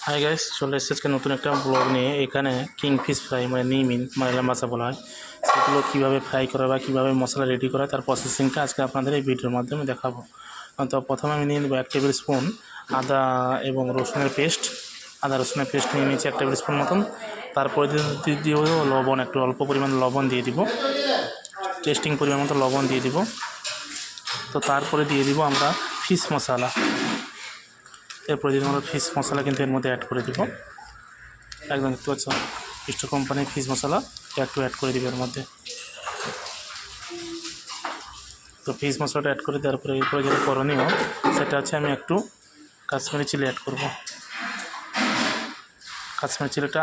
Hi guys, চলে এসেছে আজকে নতুন একটা ব্লগ নিয়ে। এখানে কিংফিশ ফ্রাই মানে নিমিন মালায়ালাম ভাষা বলা হয়, সেগুলো কীভাবে ফ্রাই করা বা কীভাবে মশলা রেডি করা তার প্রসেসিংটা আজকে আপনাদের এই ভিডিওর মাধ্যমে দেখাবো। তো প্রথমে আমি নিয়ে নেবো 1 টেবিল স্পুন আদা এবং রসুনের পেস্ট। আদা রসুনের পেস্ট নিয়ে নিয়েছি 1 টেবিল স্পুন মতন। তারপরে দিয়ে দিব লবণ, একটু অল্প পরিমাণ লবণ দিয়ে দিব, টেস্টিং পরিমাণ মতো লবণ দিয়ে দিব। তো তারপরে দিয়ে দিব আমরা ফিশ মশলা। এরপরে যদি আমরা ফিশ মশলা কিন্তু এর মধ্যে অ্যাড করে দিব, একদম দেখতে পাচ্ছ ইস্টো কোম্পানির ফিশ মশলা একটু অ্যাড করে দিব এর মধ্যে। তো ফিশ মশলাটা অ্যাড করে দেওয়ার পরে এরপরে যেটা করণীয় সেটা হচ্ছে আমি একটু কাশ্মীরি চিলি অ্যাড করব। কাশ্মীরি চিলিটা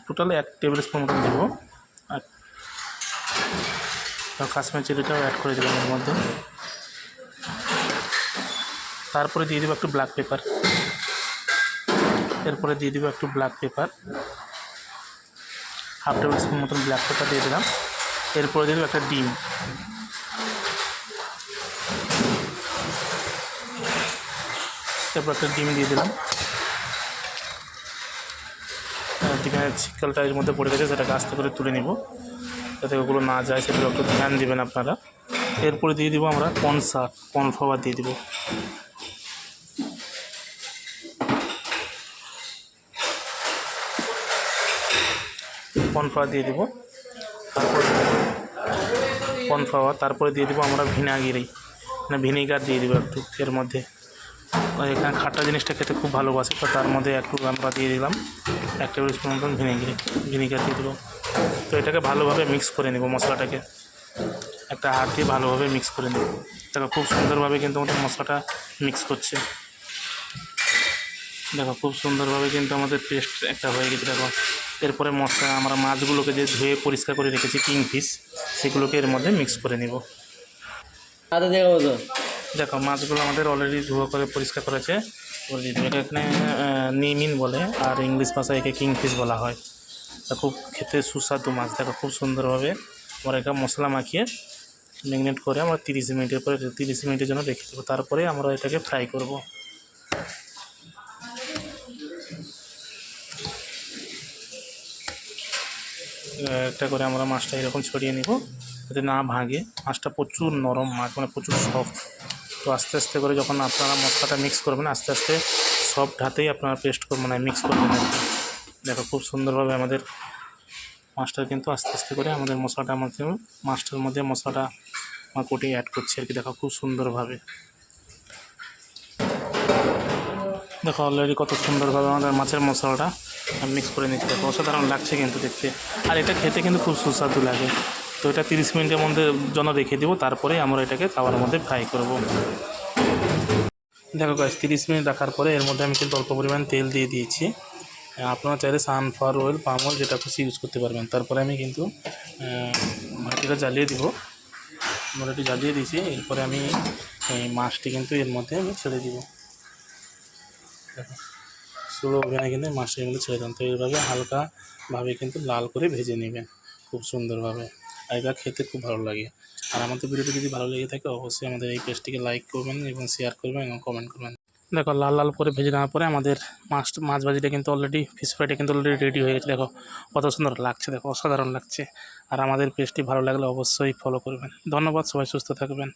টোটাল 1 টেবিল স্পুন মতন দেবো। কাশ্মীরি চিলিটাও অ্যাড করে দেবেন এর মধ্যে। তারপরে দিয়ে দেবো একটু ব্ল্যাক পেপার। এরপরে দিয়ে দিব একটু ব্ল্যাক পেপার, 1/2 টেবিল স্পুন মতন ব্ল্যাক পেপার দিয়ে দিলাম। এরপরে দিয়ে দেবো একটা ডিম। এরপর একটা ডিম দিয়ে দিলাম। ডিমের ছিকলটা এর মধ্যে পড়ে গেছে, সেটাকে আস্তে করে তুলে নিব যাতে ওগুলো না যায়, সেগুলো একটু ধ্যান দেবেন আপনারা। এরপরে দিয়ে দিব আমরা কর্নফ্লাওয়ার দিয়ে দিব। কর্নফ্লাওয়ার দিয়ে দিব, তারপরে দিয়ে দিব আমরা ভিনেগার দিয়ে দিব একটু এর মধ্যে। এখানে খাট্টা জিনিসটা খেতে খুব ভালোবাসে, তো তার মধ্যে একটু আমরা দিয়ে দিলাম 1 টেবিল স্পুন মতন ভিনেগার দিয়ে দেবো। তো এটাকে ভালোভাবে মিক্স করে নেব, মশলাটাকে একটা হাত দিয়ে ভালোভাবে মিক্স করে নেব। দেখো খুব সুন্দরভাবে কিন্তু আমাদের মশলাটা মিক্স করছে। দেখো খুব সুন্দরভাবে কিন্তু আমাদের পেস্ট একটা হয়ে গেছে। দেখো এরপরে মশলা আমরা মাছগুলোকে যে ধুয়ে পরিষ্কার করে রেখেছি কিংফিশ, সেগুলোকে এর মধ্যে মিক্স করে নেব। দেখো মাছগুলো আমাদের অলরেডি ধোয়া করে পরিষ্কার করেছে। এটা এখানে নিমিন বলে, আর ইংলিশ ভাষায় একে কিংফিশ বলা হয়। খুব খেতে সুস্বাদু মাছ। দেখো খুব সুন্দরভাবে আমরা এটা মশলা মাখিয়ে ম্যারিনেট করে আমরা 30 মিনিটের জন্য রেখে দেবো। তারপরে আমরা এটাকে ফ্রাই করব। একটা করে আমরা মাছটা এরকম ছড়িয়ে নিব যাতে না ভাঙে। মাছটা প্রচুর নরম মাছ, মানে প্রচুর সফট। তো আস্তে আস্তে করে যখন আপনারা মশলাটা মিক্স করবেন, আস্তে আস্তে সফট হাতেই আপনারা পেস্ট করবেন, মিক্স করবেন। দেখো খুব সুন্দরভাবে আমাদের মাছটা কিন্তু আস্তে আস্তে করে আমাদের মাছটার মধ্যে মশলাটা কোটিং অ্যাড করছি আর কি। দেখো খুব সুন্দরভাবে, দেখো অলরেডি কত সুন্দরভাবে আমাদের মাছের মশলাটা মিক্স করে নিচ্ছি। দেখো অসাধারণ লাগছে কিন্তু দেখতে, আর এটা খেতে কিন্তু খুব সুস্বাদু লাগে। তো এটা 30 মিনিটের মধ্যে জন্য রেখে দেবো, তারপরে আমরা এটাকে তাওয়ার মধ্যে ফ্রাই করব। দেখো গাইস 30 মিনিট রাখার পরে এর মধ্যে আমি কিন্তু অল্প পরিমাণ তেল দিয়ে দিয়েছি। আপনারা চাইলে সানফ্লাওয়ার অয়েল, পাম অয়েল যেটা খুশি ইউজ করতে পারবেন। তারপরে আমি কিন্তু মাটিটা জ্বালিয়ে দিব, মোটামুটি জ্বালিয়ে দিয়েছি। এরপরে আমি মাছটি কিন্তু এর মধ্যে আমি ছেড়ে দিব। দেখো স্লো ওভেনে কিন্তু মাছটা এর মধ্যে ছেড়ে দেন। তো এইভাবে হালকাভাবে কিন্তু লাল করে ভেজে নেবেন খুব সুন্দরভাবে, আর এটা খেতে খুব ভালো লাগে। আর আমাদের ভিডিওটি যদি ভালো লেগে থাকে অবশ্যই আমাদের এই পেজটিকে লাইক করবেন এবং শেয়ার করবেন এবং কমেন্ট করবেন। দেখো লাল লাল করে ভেজে নেওয়ার পরে আমাদের মাছ ভাজিটা কিন্তু অলরেডি, ফিশ ফ্রাইটা কিন্তু অলরেডি রেডি হয়ে গেছে। দেখো কত সুন্দর লাগছে, দেখো অসাধারণ লাগছে। আর আমাদের পেজটি ভালো লাগলে অবশ্যই ফলো করবেন। ধন্যবাদ, সবাই সুস্থ থাকবেন।